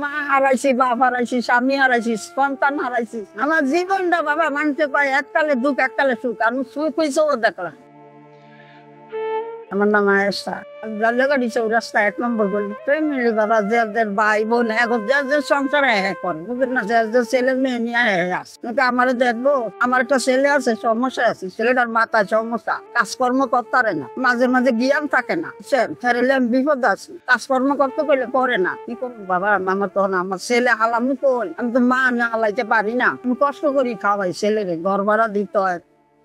মা হারাইছি, বাপ হারাইছি, স্বামী হারাইছি, সন্তান হারাইছি। আমার জীবনটা বাবা মানতে পারে এককালে দুঃখ এককালে সুখ। আমি সুখ হয়েছেও দেখলাম। আমার নাম আয়েশা। জালগাড়ি চৌরাস্তা 1 নম্বর গলি। ফ্যামিলি বাবা যাদের ভাই বোন এখন যাদের সংসারে করে বুঝলেন না, যাদের ছেলে মেয়ে নিয়ে আসে। কিন্তু আমারে দেখবো, আমার একটা ছেলে আছে, সমস্যা আছে, ছেলেটার মাথায় সমস্যা, কাজকর্ম করতে পারে না, মাঝে মাঝে জ্ঞান থাকে না, ফেরলে আমি বিপদ আছি, কাজকর্ম করতে করলে করে না। কি করবো বাবা, আমার তখন আমার ছেলে হালামু কই, আমি তো মা না হালাইতে পারি না, আমি কষ্ট করি খাওয়াই ছেলেরে, ঘর ভাড়া দিতে হয়,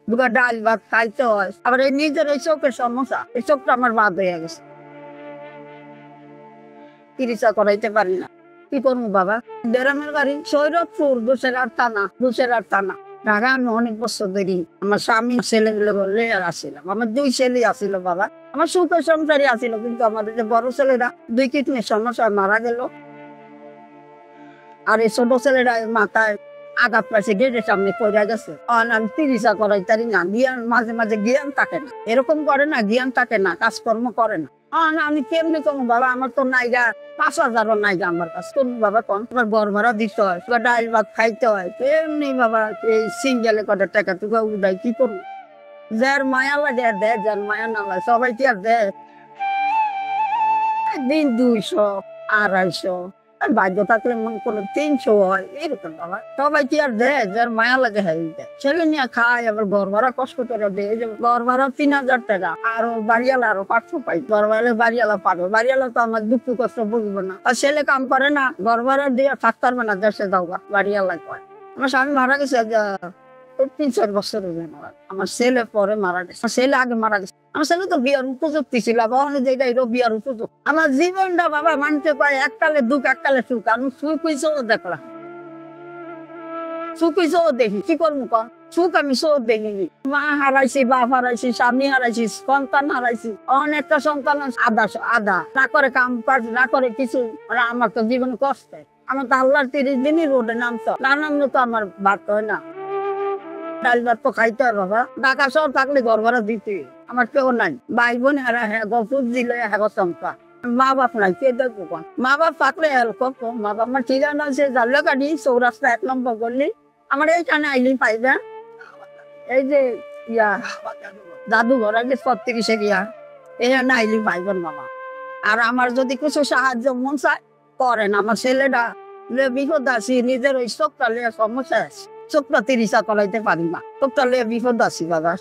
দুটা ডাল ভাত খাইতে হয়। আবার এই নিজের এই চোখের সমস্যা, এই চোখটা আমার বাদ হয়ে গেছে, চিকিৎসা করাইতে পারি না। কি করবো বাবা, দেরামের বাড়ি সৈরতপুর, দোষের আর টানা, দোষের আর টানা ঢাকা। আমি অনেক বছর ধরি আমার স্বামী ছেলেগুলো বললে আর আসছিলাম, আমার 2 ছেলে আসছিল বাবা, আমার সুখের সংসারই আসছিল। কিন্তু আমাদের যে বড় ছেলেরা 2 কিডনির সমস্যা মারা গেল, আর এই ছোট ছেলেরা মাথায় আঘাত পাইছে, গেটের সামনে পড়ে গেছে। আমি চিকিৎসা করাই তারি না, জ্ঞান মাঝে মাঝে জ্ঞান থাকে না, এরকম করে না, জ্ঞান থাকে না, কাজকর্ম করে না। আমি কেমনি করবো বাবা, আমার তো নাইগা 5,000 নাইগা আমার কাছে। কোন বাবা কোন, তোমার ঘর ভাড়া দিতে হয়, তোমার ডাল ভাত খাইতে হয়, এমনি বাবা এই সিঙ্গেলে কটা টাকা টুকা উঠাই, কি করবো? যার মায়া লাগে দেয়, যার মায়া না লাগে সবাই কি আর দেয়? দিন 200 250, আর বাধ্য থাকলে মনে করো 300 হয়, এরকম বাবা। সবাই কি আর দেয়? যার মায়া লাগে হ্যাঁ দেয়। ছেলে নিয়ে খায়, আবার ঘর ভাড়া কষ্ট করে দেয়, ঘর ভাড়া 3,000 টাকা, আর বাড়িওয়ালা আরো 500 পাই। ঘর ভাড়া বাড়িওয়ালা পাবে, বাড়িওয়ালা তো আমার দুঃখ কষ্ট বুঝবো না, আর ছেলে কাম করে না, ঘর ভাড়া দিয়ে থাকতে পারবে না, দেশে যাও বাড়িওয়ালা কয়। আমার স্বামী মারা গেছে 3-4 বছর হয়ে মারা, আমার ছেলে পরে মারা গেছে, আমার ছেলে আগে মারা গেছে। আমার ছেলে তো বিয়ার উপযুক্তি ছিল, যেটা এটাও বিয়ার উপযুক্ত। আমার জীবনটা বাবা মানতে পারে এককালে দুঃখ এককালে সুখ। আমি সুখ হয়েছেও দেখলাম, সুখ হয়েছেও দেখি, কি করবো কম, সুখ আমি সব দেখিনি। মা হারাইছি, বাপ হারাইছি, স্বামী হারাইছি, সন্তান হারাইছি। অনেকটা সন্তান আধা আধা না করে কাম কাজ না করে কিছু, আমার তো জীবন কষ্টে। আমার তো আল্লাহর 30 দিনই রোডে নামতো, না নামলে তো আমার ভাত হয় না, ডাল ভাত তো খাইতে হয় বাবা। ঢাকা শহর থাকলে ঘর ভাড়া দিতে, আমার কেউ নাই, ভাই বোন হারা হ্যাঁ গপুর দিলে হ্যাঁ চমকা, মা বাপ নাই, কে দেখবো কোন? মা বাপ থাকলে হেল্প করতো। মা বাপ আমার ঠিকানা আছে জালগাড়ি চৌরাস্তা 1 নম্বর গলি। আমার এইখানে আইলি পাইবে, এই যে ইয়া জাদুঘর আগে 36 ইয়া, এখানে আইলি পাইবেন মামা। আর আমার যদি কিছু সাহায্য মন চায় করেন। আমার ছেলেটা বিপদ আছি, নিজের ওই চোখটা লিয়ে সমস্যা আছে, চোখটা 30 করাইতে পারি না, চোখটা লিয়ে বিপদ আছি বাবা।